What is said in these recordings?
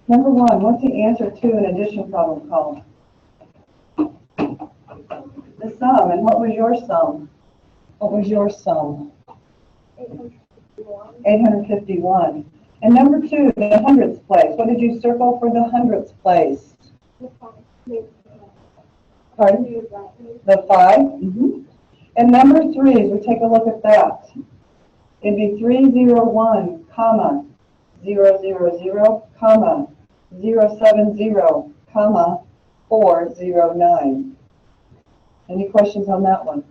Number 1, what's the answer to an addition problem called? The sum. And what was your sum? What was your sum? 851. And number 2, the hundredths place. What did you circle for the hundredths place? Pardon? The 5? Mm-hmm. And number 3, as we take a look at that, it'd be 301, comma, 000, comma, 070, comma, 409. Any questions on that one?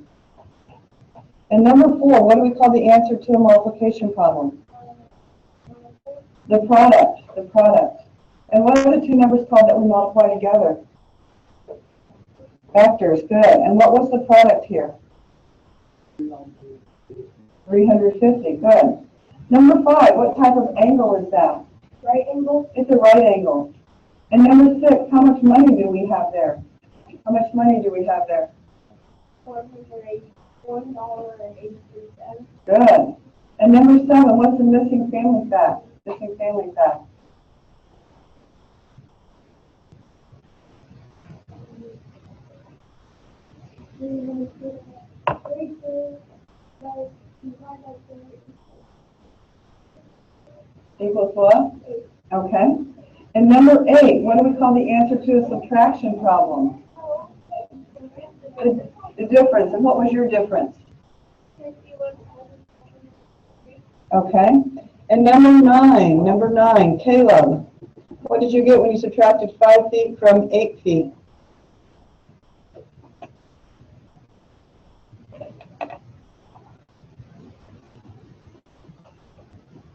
And number 4, what do we call the answer to a multiplication problem? The product, the product. And what are the two numbers called that we multiply together? Factors, good. And what was the product here? 350, good. Number 5, what type of angle is that? Right angle? It's a right angle. And number 6, how much money do we have there? How much money do we have there? $181.83. Good. And number 7, what's the missing family fact? Missing family fact. Equals what? 8. Okay. And number 8, what do we call the answer to a subtraction problem? The difference. And what was your difference? Okay. And number 9, Caleb, what did you get when you subtracted 5 feet from 8 feet?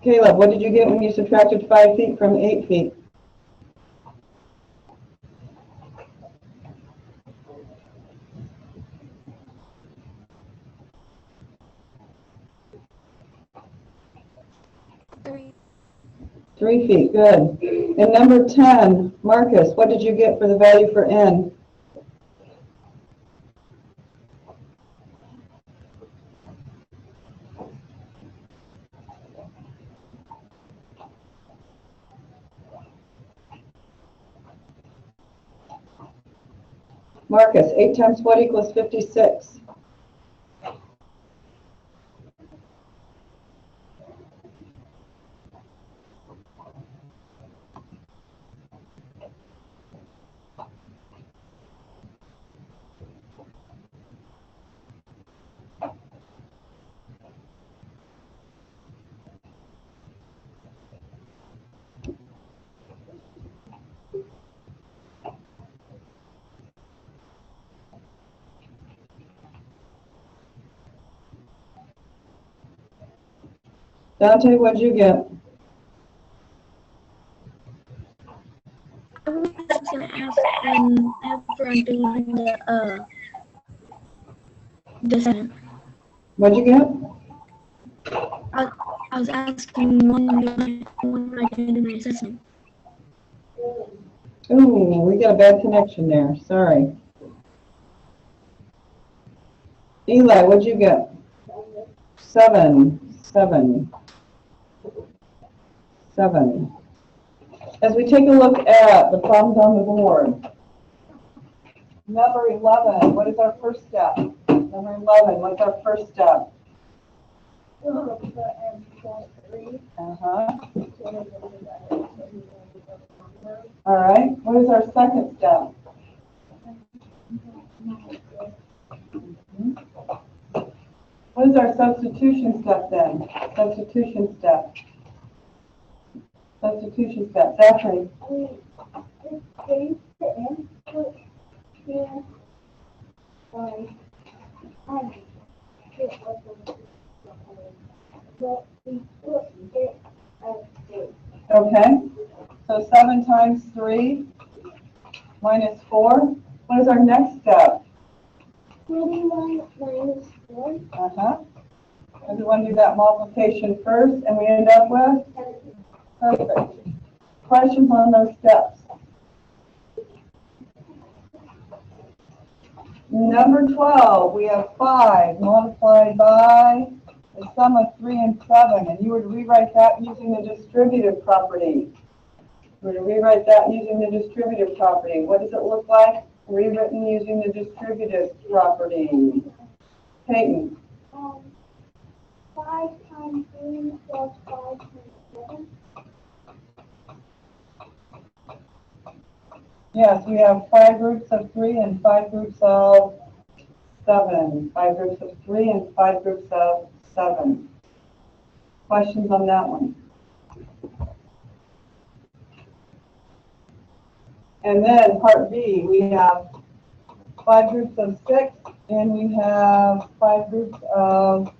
Caleb, what did you get when you subtracted 5 feet from 8 feet? Three feet, good. And number 10, Marcus, what did you get for the value for n? Marcus, 8 times what equals 56? Dante, what did you get? I was going to ask after I'm doing the assessment. What'd you get? I was asking when I can do my assessment. Ooh, we got a bad connection there. Sorry. Eli, what'd you get? 7. As we take a look at the problems on the board, number 11, what is our first step? Number 11, what's our first step? All right, what is our second step? What is our substitution step then? Substitution step. Zachary. Okay, so 7 times 3 minus 4. What is our next step? 21 minus 4. Everyone do that multiplication first, and we end up with? Perfect. Questions on those steps? Number 12, we have 5 multiplied by the sum of 3 and 7, and you would rewrite that using the distributive property. You would rewrite that using the distributive property. What does it look like? Rewritten using the distributive property. Peyton. 5 times 3 plus 5 times 7. Yes, we have 5 groups of 3 and 5 groups of 7. 5 groups of 3 and 5 groups of 7. Questions on that one? And then part B, we have 5 groups of 6 and we have 5 groups of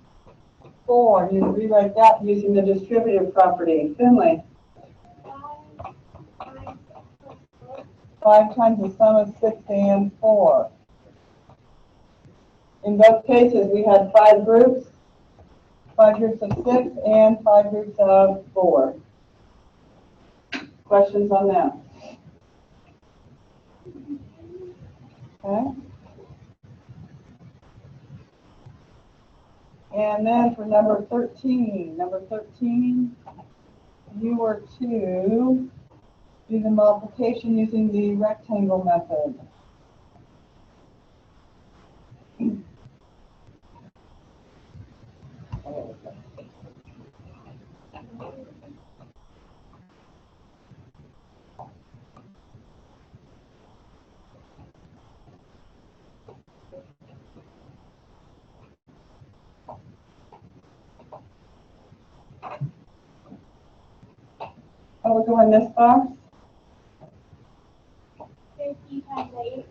4. You rewrite that using the distributive property. Finley. 5 times the sum of 6 and 4. In both cases, we had 5 groups of 6 and 5 groups of 4. Questions on that? Okay. And then for number 13, you were to do the multiplication using the rectangle method. Oh, we'll go in this box. 50 times 8.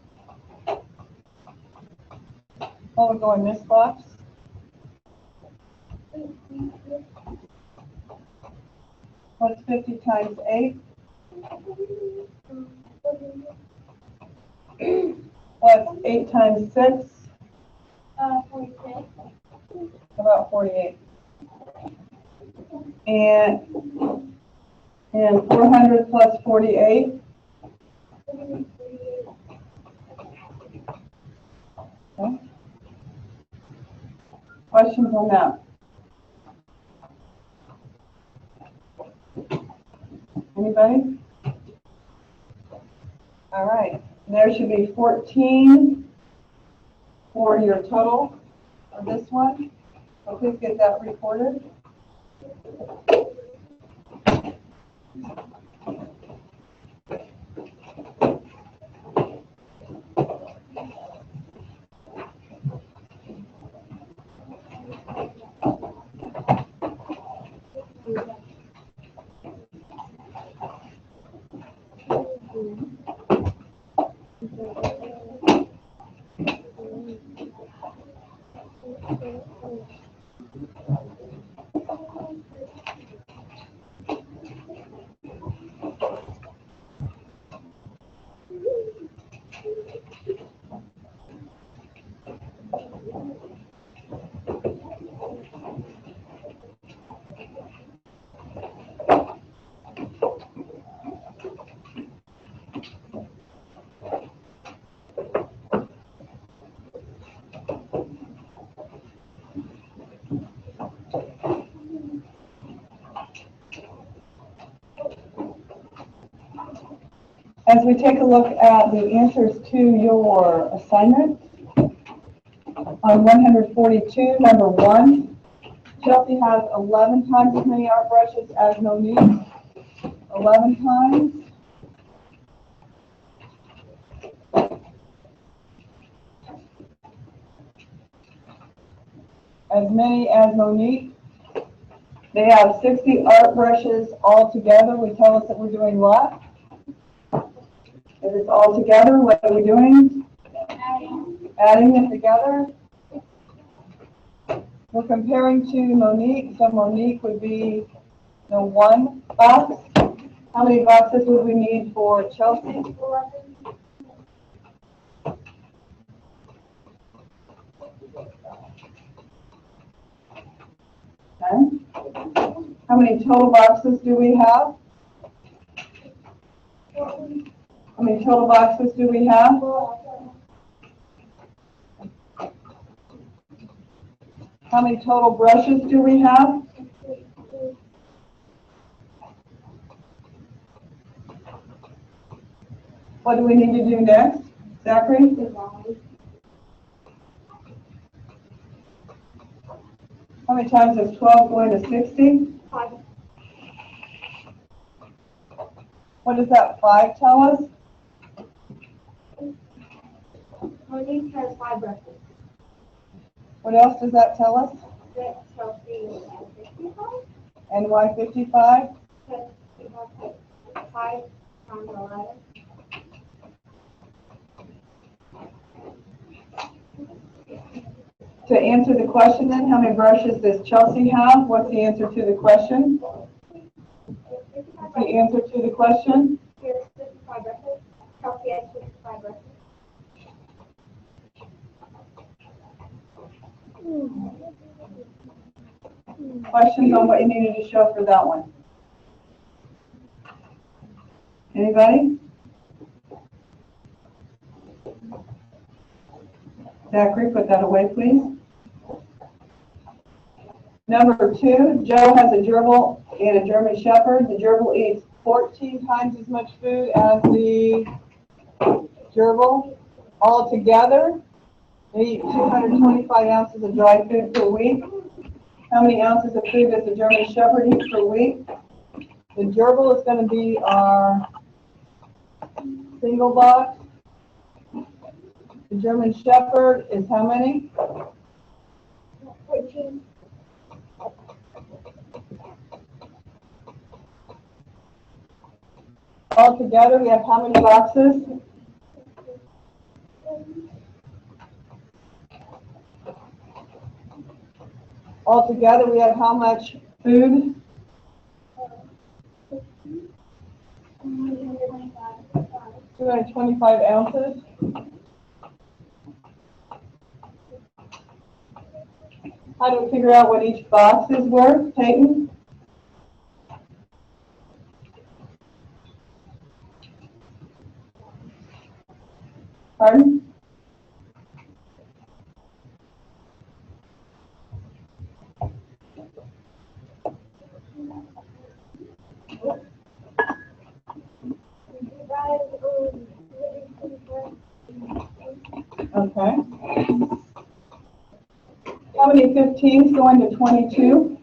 Oh, we'll go in this box. What's 50 times 8? What's 8 times 6? 46. About 48. And 400 plus 48? Okay. Questions on that? Anybody? All right. There should be 14 for your total of this one. So please get that recorded. As we take a look at the answers to your assignment, on 142, number 1, Chelsea has 11 times as many art brushes as Monique. 11 times. As many as Monique. They have 60 art brushes all together, which tell us that we're doing what? If it's all together, what are we doing? Adding them together. We're comparing to Monique, so Monique would be the 1 box. How many boxes would we need for Chelsea? 11. Okay. How many total boxes do we have? 14. How many total boxes do we have? How many total brushes do we have? What do we need to do next? Zachary? How many times is 12 going to 60? 5. What does that 5 tell us? Monique has 5 brushes. What else does that tell us? That Chelsea has 55. And why 55? Because we have 5 times 11. To answer the question then, how many brushes does Chelsea have? What's the answer to the question? The answer to the question? He has 55 brushes. Chelsea has 55 brushes. Questions on what you needed to show for that one? Anybody? Zachary, put that away, please. Number 2, Joe has a gerbil and a German Shepherd. The gerbil eats 14 times as much food as the gerbil. Altogether, they eat 225 ounces of dry food per week. How many ounces of food does the German Shepherd eat per week? The gerbil is going to be our single box. The German Shepherd is how many? 14. Altogether, we have how many boxes? Altogether, we have how much food? 225 ounces. How do we figure out what each box is worth, Peyton? Pardon? Okay. How many 15s go into 22?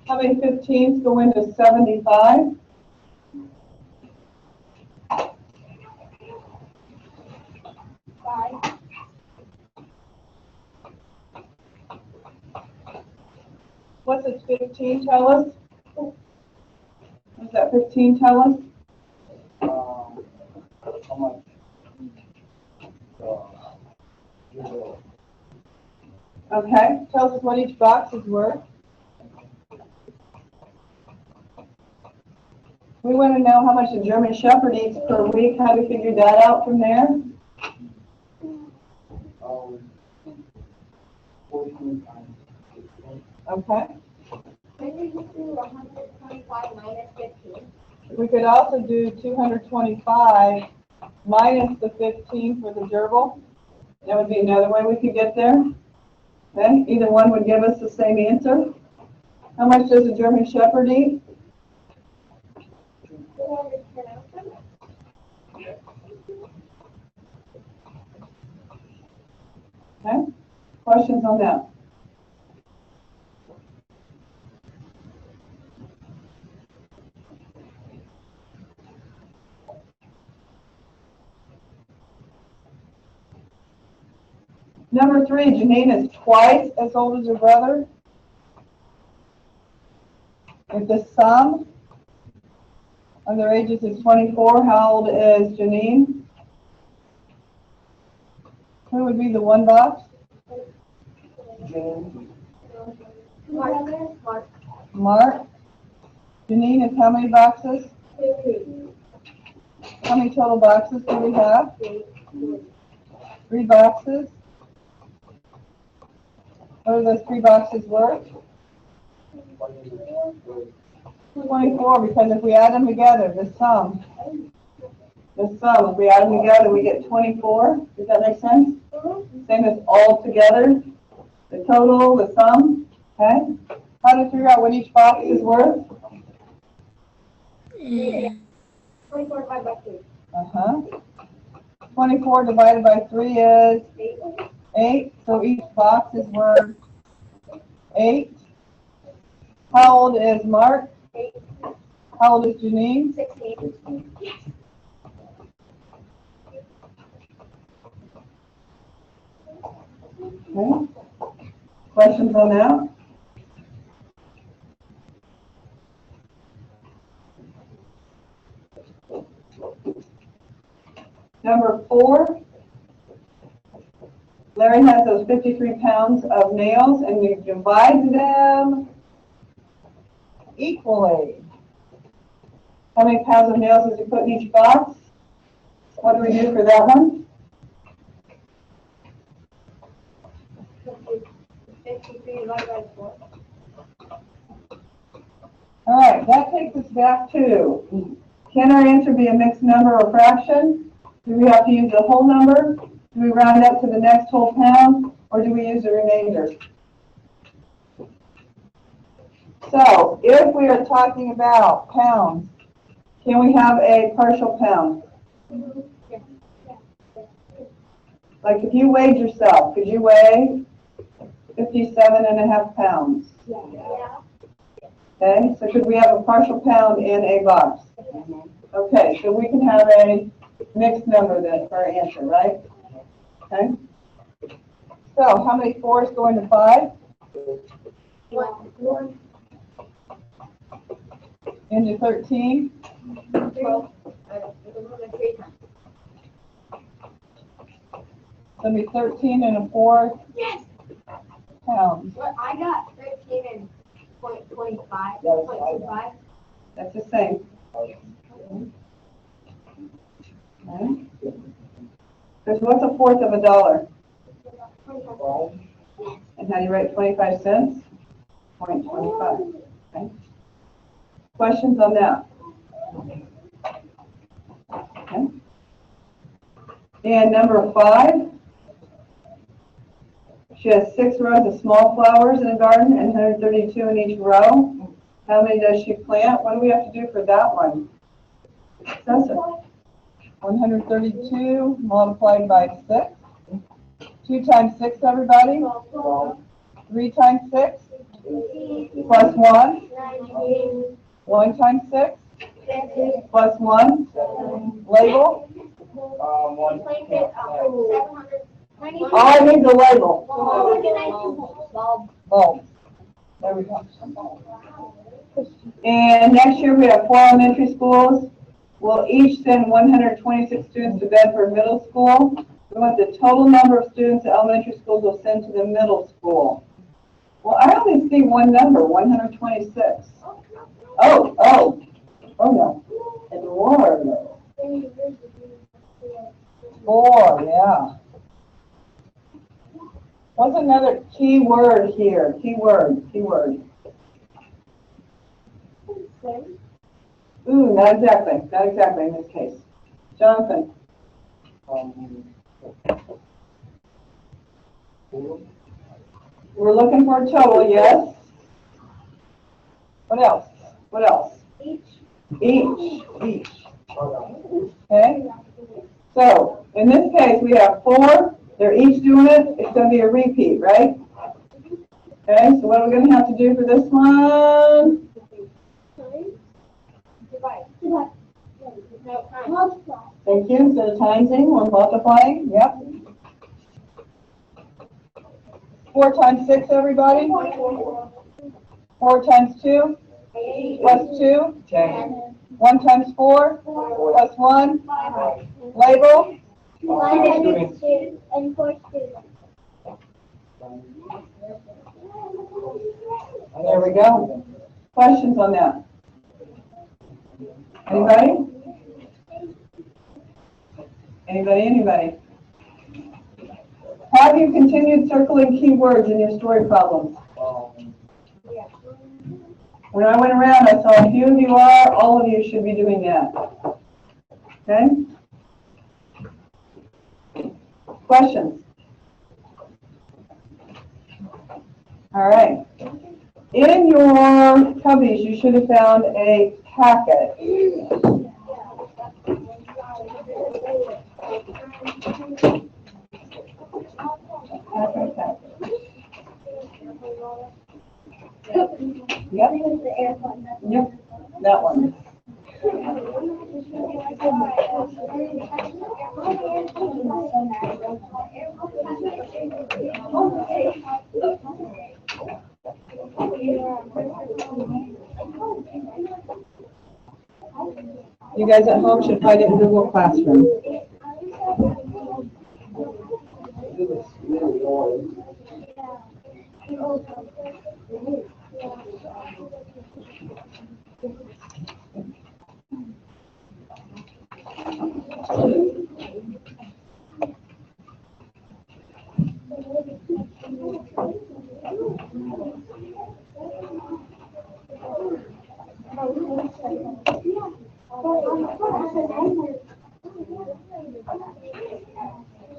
How many 15s go into 75? What's this 15 tell us? What's that 15 tell us? How much? Okay, tells us what each box is worth. We want to know how much the German Shepherd eats per week. How do we figure that out from there? 14 times 15. Okay. Maybe you do 125 minus 15. We could also do 225 minus the 15 for the gerbil. That would be another way we could get there. Okay, either one would give us the same answer. How much does a German Shepherd eat? 210 ounces. Okay, questions on that? Number 3, Janine is twice as old as her brother. If the sum of their ages is 24, how old is Janine? Who would be the one box? Jane, Mark. Mark. Janine is how many boxes? 2. How many total boxes do we have? 3 boxes. What are those 3 boxes worth? 24, because if we add them together, the sum, if we add them together, we get 24. Does that make sense? Same as all together, the total, the sum, okay? How to figure out what each box is worth? 24 divided by 3. 24 divided by 3 is 8, so each box is worth 8. How old is Mark? 8. How old is Janine? 16. Okay. Questions on that? Number 4, Larry has those 53 pounds of nails and we divide them equally. How many pounds of nails does he put in each box? What do we do for that one? 53 divided by 4. All right, that takes us back to, can our answer be a mixed number or fraction? Do we have to use the whole number? Do we round up to the next whole pound? Or do we use the remainder? So, if we are talking about pounds, can we have a partial pound? Like if you weighed yourself, could you weigh 57.5 pounds? Yeah. Okay, so could we have a partial pound in a box? Okay, so we can have a mixed number then for our answer, right? Okay. So how many 4s go into 5? 1. Into 13? 12. So it'll be 13 and a 4 Yes. pounds. Well, I got 13 and 0.25. Yeah, 0.25. That's the same. Okay. Because what's a fourth of a dollar? 25. And how do you write 25 cents? 0.25. Okay. Questions on that? Okay. And number 5, she has 6 rows of small flowers in a garden and 132 in each row. How many does she plant? What do we have to do for that one? That's it. 132 multiplied by 6. 2 times 6, everybody? 3 times 6? Plus 1? 1 times 6? Plus 1? Label? 1. Oh, I need the label. Bulb. There we go. And next year we have 4 elementary schools. We'll each send 126 students to Bedford Middle School. We want the total number of students the elementary schools will send to the middle school. Well, I only see one number, 126. Oh no. It's 4, yeah. What's another key word here? Key word. Ooh, not exactly in this case. Jonathan. 4. We're looking for a total, yes? What else? Each. Okay? So, in this case, we have 4. They're each doing it. It's going to be a repeat, right? Okay, so what are we going to have to do for this one? Thank you. So the timesing, we're multiplying. Yep. 4 times 6, everybody? 4 times 2? Plus 2? 10. 1 times 4? Plus 1? Label? 2 and 4 students. There we go. Questions on that? Anybody? Anybody? Have you continued circling keywords in your story problems? When I went around, I saw a few of you are, all of you should be doing that. Okay? Questions? All right. In your cubbies, you should have found a packet. Yep. Yep. That one. You guys at home should find it in Google Classroom.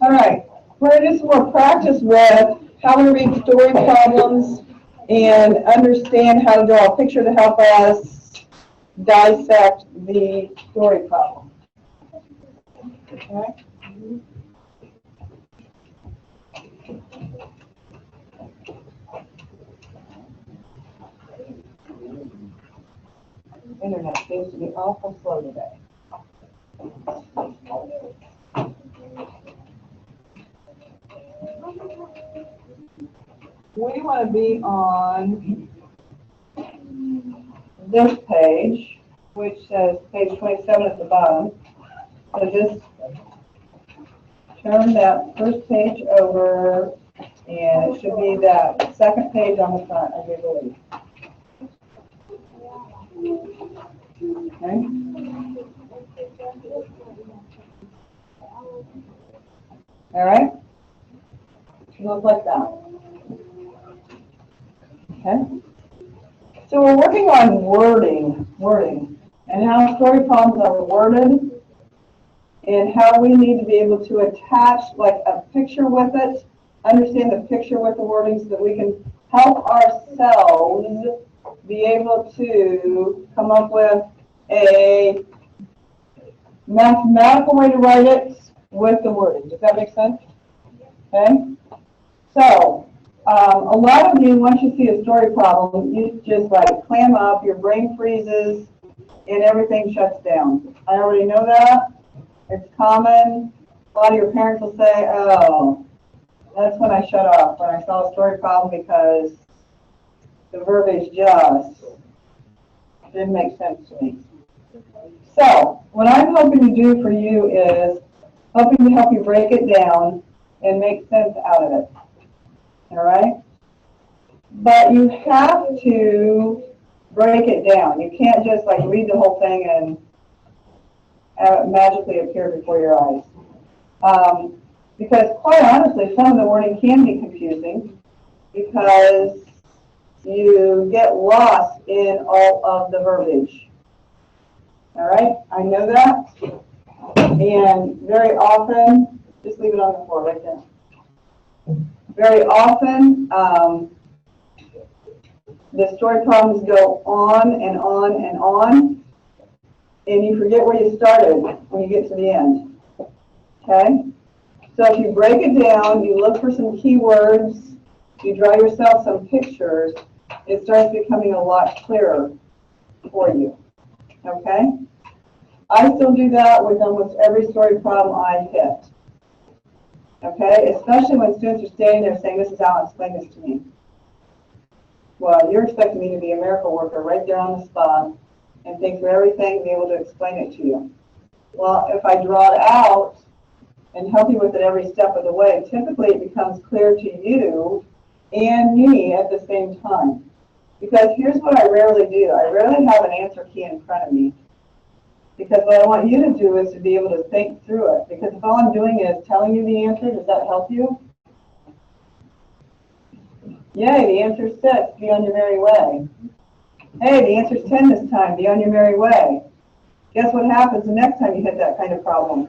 All right, we're going to do some more practice with how to read story problems and understand how to draw a picture to help us dissect the story problem. Okay. Internet seems to be awful slow today. We want to be on this page, which says page 27 at the bottom. So just turn that first page over, and it should be that second page on the front, I do believe. Okay. All right. Look like that. Okay. So we're working on wording, and how story problems are worded, and how we need to be able to attach like a picture with it, understand the picture with the wording so that we can help ourselves be able to come up with a mathematical way to write it with the wording. Does that make sense? Okay. So, a lot of you, once you see a story problem, you just like clam up, your brain freezes, and everything shuts down. I already know that. It's common. A lot of your parents will say, oh, that's when I shut off, when I saw a story problem because the verbiage just didn't make sense to me. So, what I'm hoping to do for you is hoping to help you break it down and make sense out of it. All right? But you have to break it down. You can't just like read the whole thing and have it magically appear before your eyes. Because quite honestly, some of the wording can be confusing because you get lost in all of the verbiage. All right? I know that. And very often, just leave it on the floor right there. Very often, the story problems go on and on and on, and you forget where you started when you get to the end. Okay? So if you break it down, you look for some keywords, you draw yourself some pictures, it starts becoming a lot clearer for you. Okay? I still do that with almost every story problem I hit. Okay? Especially when students are standing there saying, this is how explain this to me. Well, you're expecting me to be a miracle worker right there on the spot and think through everything and be able to explain it to you. Well, if I draw it out and help you with it every step of the way, typically it becomes clear to you and me at the same time. Because here's what I rarely do. I rarely have an answer key in front of me. Because what I want you to do is to be able to think through it. Because if all I'm doing is telling you the answer, does that help you? Yay, the answer is 6. Be on your merry way. Hey, the answer's 10 this time. Be on your merry way. Guess what happens the next time you hit that kind of problem?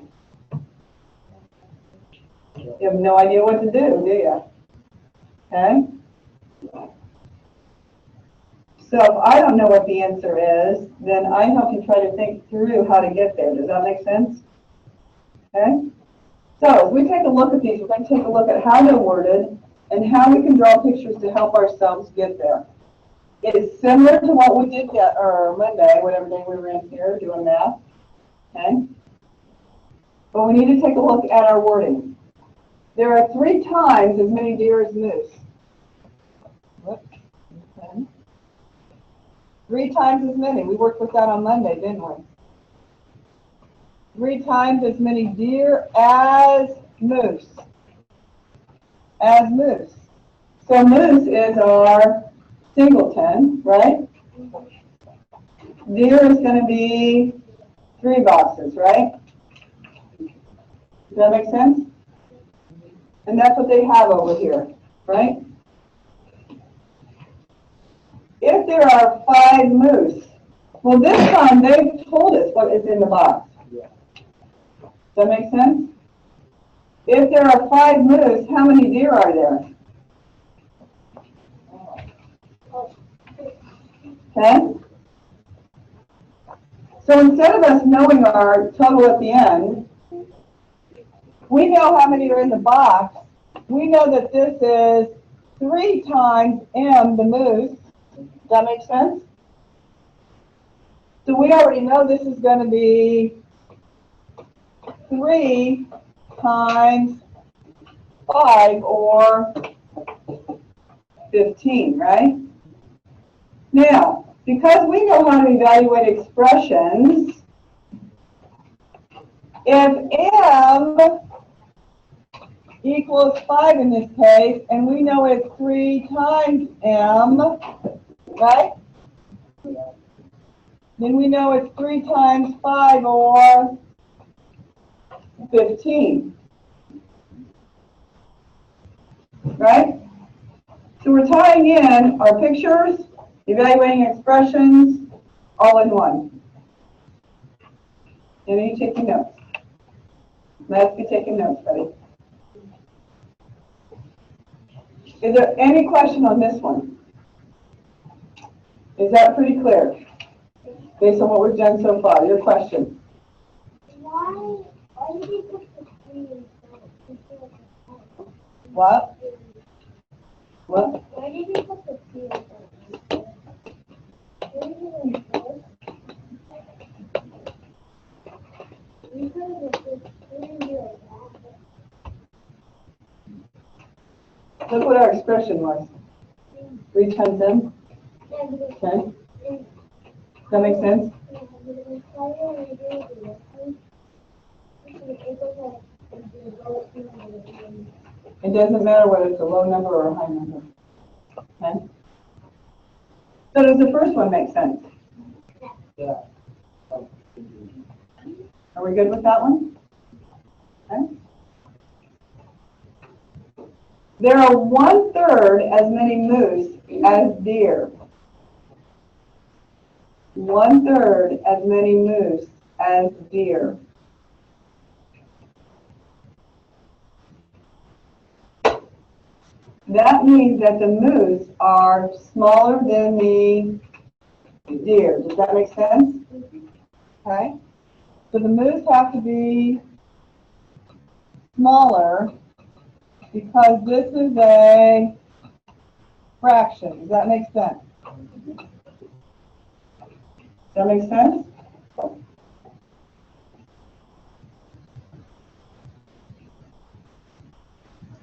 You have no idea what to do you? Okay? So if I don't know what the answer is, then I help you try to think through how to get there. Does that make sense? Okay? So as we take a look at these, we're going to take a look at how they're worded and how we can draw pictures to help ourselves get there. It is similar to what we did Monday, whatever day we were in here doing math. Okay? But we need to take a look at our wording. There are 3 times as many deer as moose. Whoops. Okay. 3 times as many. We worked with that on Monday, didn't we? 3 times as many deer as moose. As moose. So moose is our singleton, right? Deer is going to be 3 boxes, right? Does that make sense? And that's what they have over here, right? If there are 5 moose, well, this time they've told us what is in the box. Does that make sense? If there are 5 moose, how many deer are there? 10? So instead of us knowing our total at the end, we know how many are in the box. We know that this is 3 times M, the moose. Does that make sense? So we already know this is going to be 3 times 5 or 15, right? Now, because we know how to evaluate expressions, if M equals 5 in this case, and we know it's 3 times M, right? Then we know it's 3 times 5 or 15. Right? So we're tying in our pictures, evaluating expressions, all in one. And are you taking notes? Let's be taking notes, buddy. Is there any question on this one? Is that pretty clear? Based on what we've done so far, your question. Why did you put the 3 instead of the 5? What? What? Why did you put the 3 instead? Look what our expression was. 3 times M. Okay. Does that make sense? It doesn't matter whether it's a low number or a high number. Okay? So does the first one make sense? Yeah. Are we good with that one? Okay. There are 1/3 as many moose as deer. 1/3 as many moose as deer. That means that the moose are smaller than the deer. Does that make sense? Okay. So the moose have to be smaller because this is a fraction. Does that make sense? Does that make sense?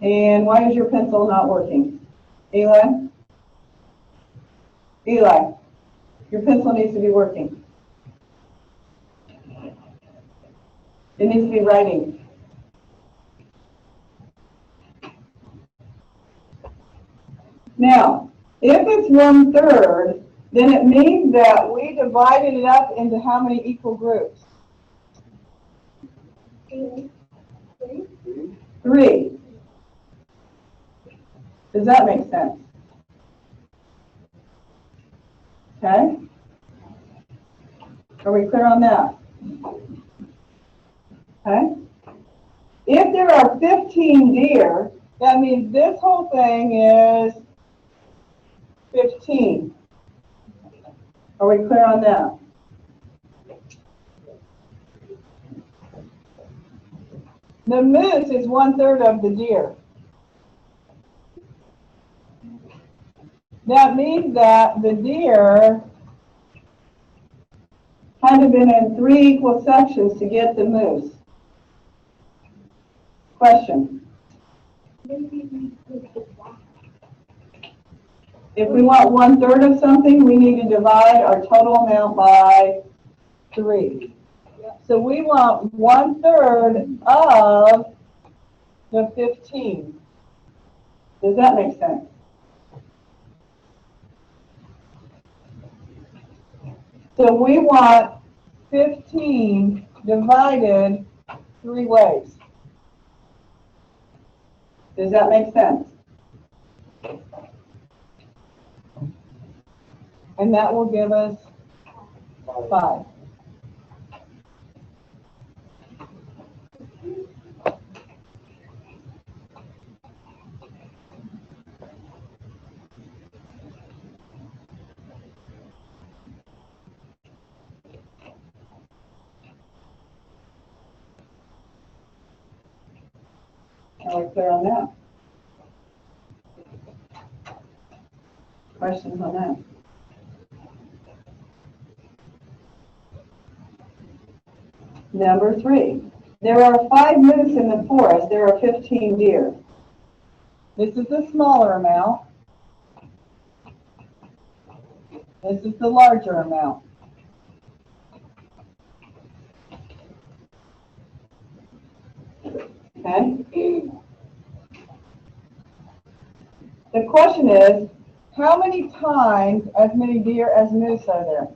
And why is your pencil not working? Eli? Eli, your pencil needs to be working. It needs to be writing. Now, if it's 1/3, then it means that we divided it up into how many equal groups? 3. Does that make sense? Okay? Are we clear on that? Okay? If there are 15 deer, that means this whole thing is 15. Are we clear on that? The moose is 1/3 of the deer. That means that the deer had to have been in 3 equal sections to get the moose. Question. If we want 1/3 of something, we need to divide our total amount by 3. So we want 1/3 of the 15. Does that make sense? So we want 15 divided 3 ways. Does that make sense? And that will give us 5. Are we clear on that? Questions on that? Number 3. There are 5 moose in the forest. There are 15 deer. This is the smaller amount. This is the larger amount. Okay? The question is, how many times as many deer as moose are there?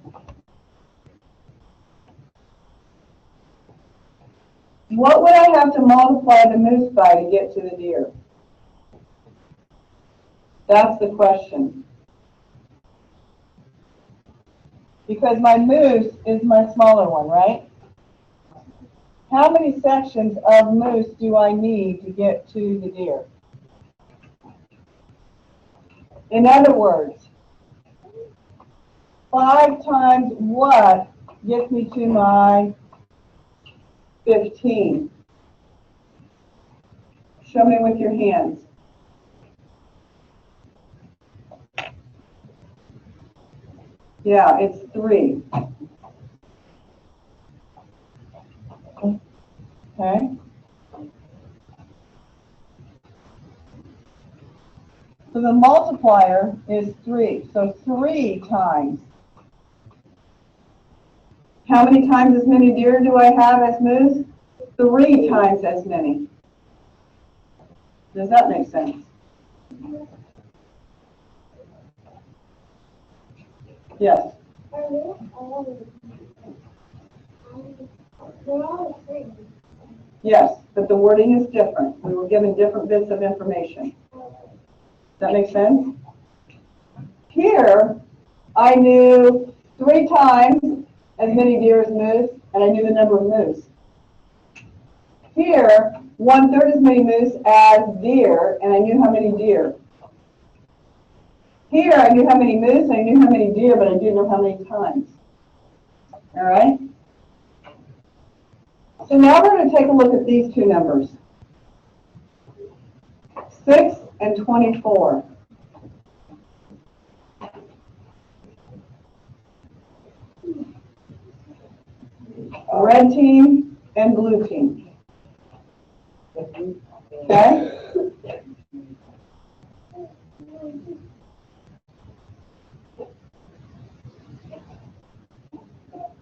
What would I have to multiply the moose by to get to the deer? That's the question. Because my moose is my smaller one, right? How many sections of moose do I need to get to the deer? In other words, 5 times what gets me to my 15? Show me with your hands. Yeah, it's 3. Okay. So the multiplier is 3. So 3 times. How many times as many deer do I have as moose? 3 times as many. Does that make sense? Yes. Yes, but the wording is different. We were given different bits of information. Does that make sense? Here, I knew 3 times as many deer as moose, and I knew the number of moose. Here, 1/3 as many moose as deer, and I knew how many deer. Here, I knew how many moose, and I knew how many deer, but I didn't know how many times. All right? So now we're going to take a look at these 2 numbers, 6 and 24. Red team and blue team. Okay?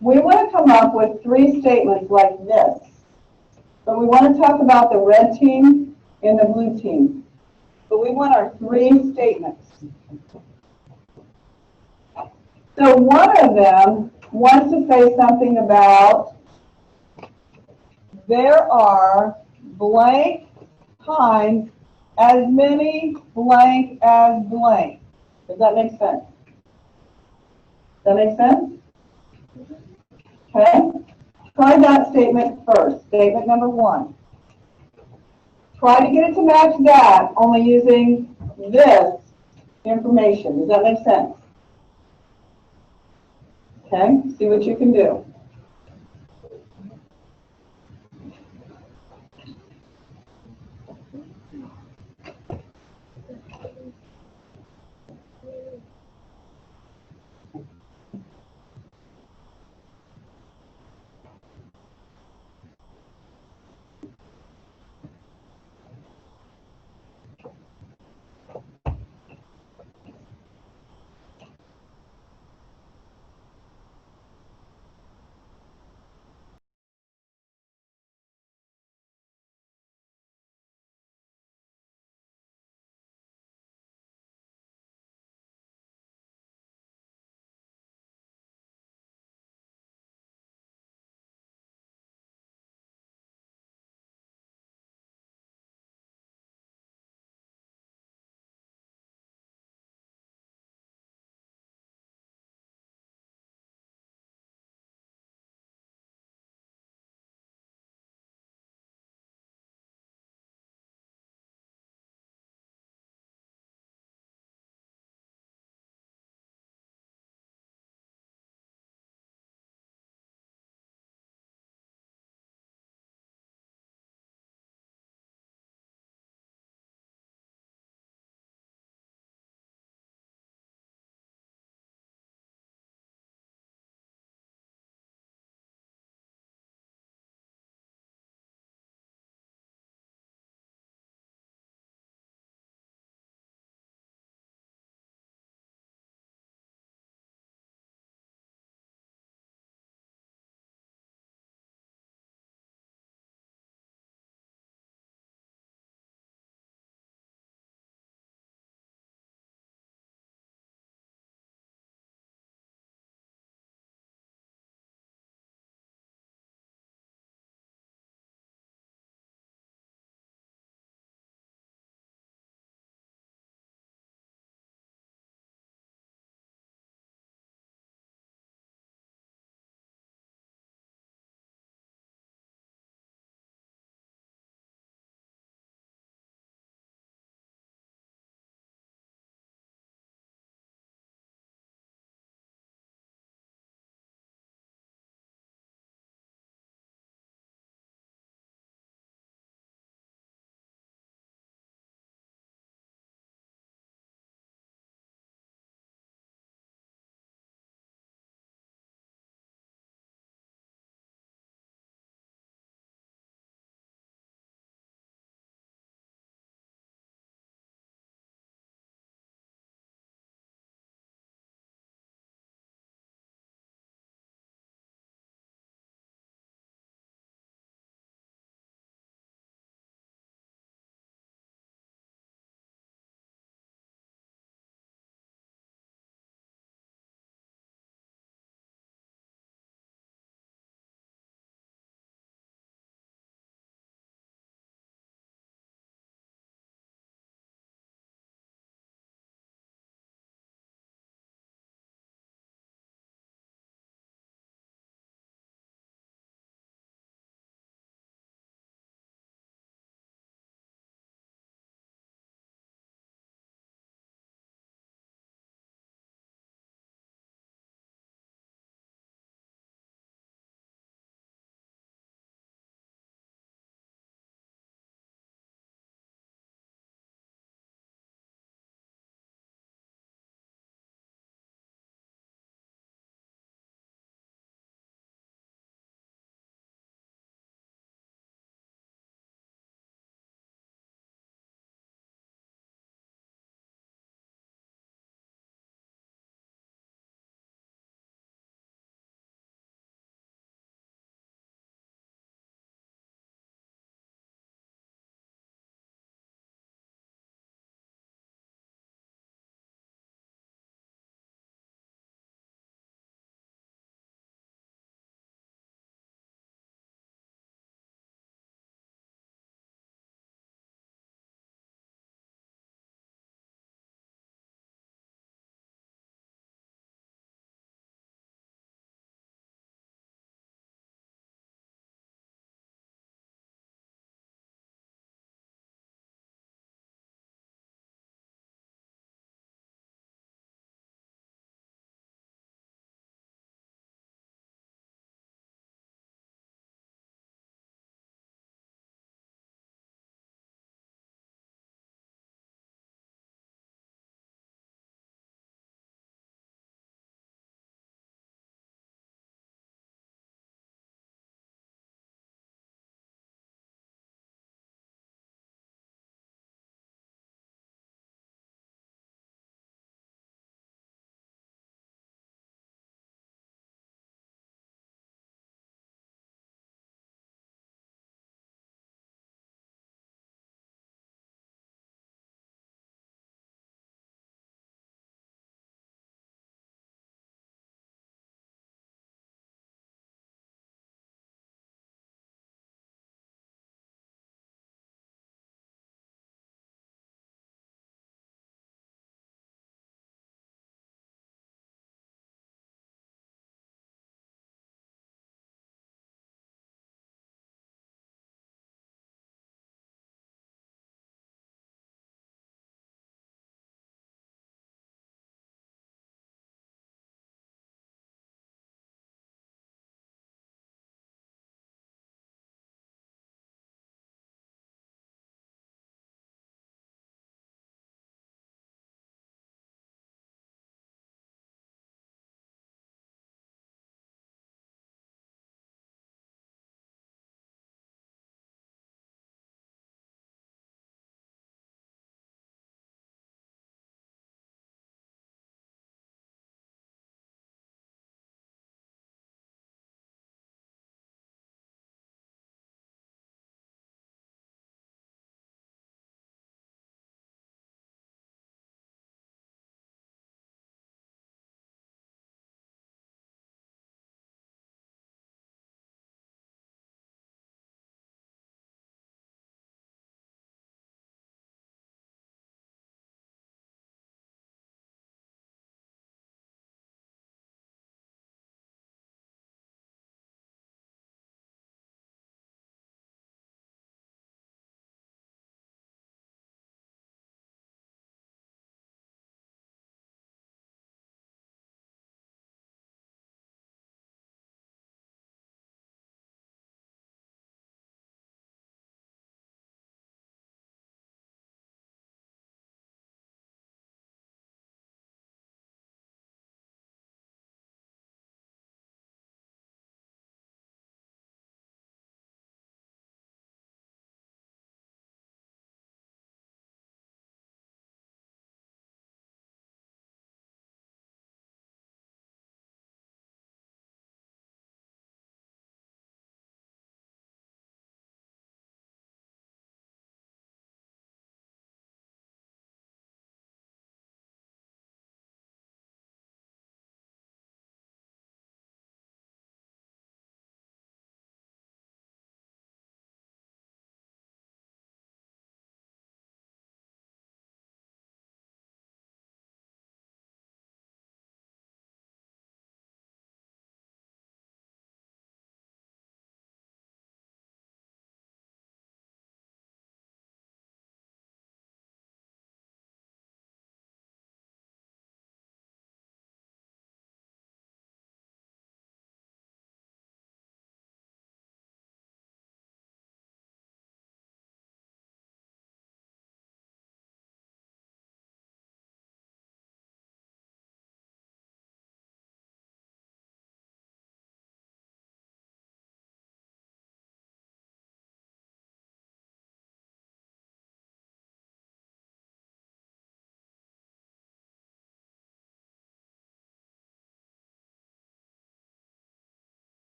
We want to come up with 3 statements like this. But we want to talk about the red team and the blue team. But we want our 3 statements. So one of them wants to say something about there are blank times as many blank as blank. Does that make sense? that make sense? Okay? Try that statement first, statement number 1. Try to get it to match that, only using this information. Does that make sense? Okay, see what you can do.